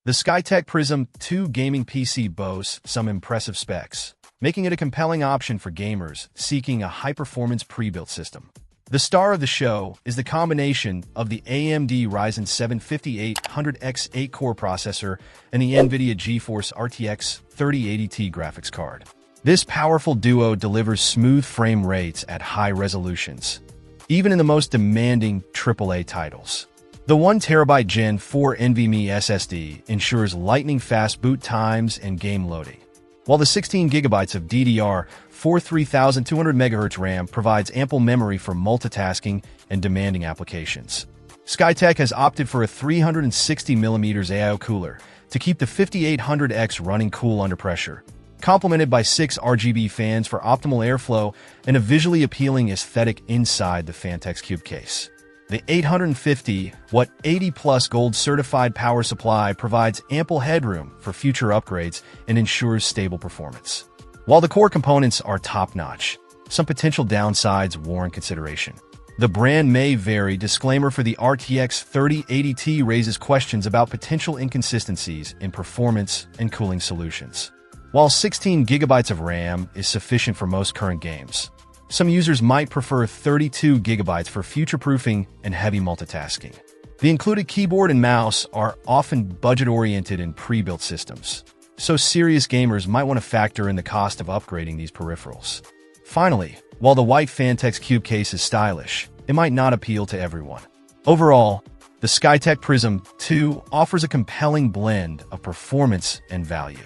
The SkyTech Prism 2 gaming PC boasts some impressive specs, making it a compelling option for gamers seeking a high-performance pre-built system. The star of the show is the combination of the AMD Ryzen 7 5800X 8-core processor and the NVIDIA GeForce RTX 3080 graphics card. This powerful duo delivers smooth frame rates at high resolutions, even in the most demanding AAA titles. The 1TB Gen 4 NVMe SSD ensures lightning-fast boot times and game loading, while the 16GB of DDR4 3200 MHz RAM provides ample memory for multitasking and demanding applications. SkyTech has opted for a 360mm AIO cooler to keep the 5800X running cool under pressure, complemented by 6 RGB fans for optimal airflow and a visually appealing aesthetic inside the Fantex Cube case. The 850-watt 80+ gold certified power supply provides ample headroom for future upgrades and ensures stable performance. While the core components are top-notch, some potential downsides warrant consideration. The brand may vary. Disclaimer for the RTX 3080 raises questions about potential inconsistencies in performance and cooling solutions. While 16GB of RAM is sufficient for most current games, some users might prefer 32GB for future-proofing and heavy multitasking. The included keyboard and mouse are often budget-oriented in pre-built systems, so serious gamers might want to factor in the cost of upgrading these peripherals. Finally, while the white Fantex Cube case is stylish, it might not appeal to everyone. Overall, the SkyTech Prism 2 offers a compelling blend of performance and value.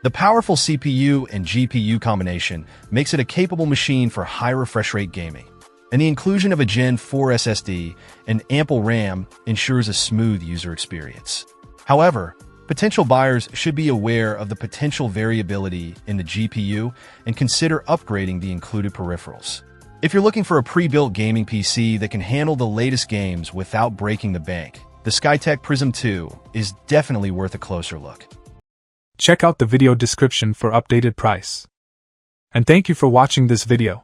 The powerful CPU and GPU combination makes it a capable machine for high refresh rate gaming, and the inclusion of a Gen 4 SSD and ample RAM ensures a smooth user experience. However, potential buyers should be aware of the potential variability in the GPU and consider upgrading the included peripherals. If you're looking for a pre-built gaming PC that can handle the latest games without breaking the bank, the SkyTech Prism 2 is definitely worth a closer look. Check out the video description for updated price. And thank you for watching this video.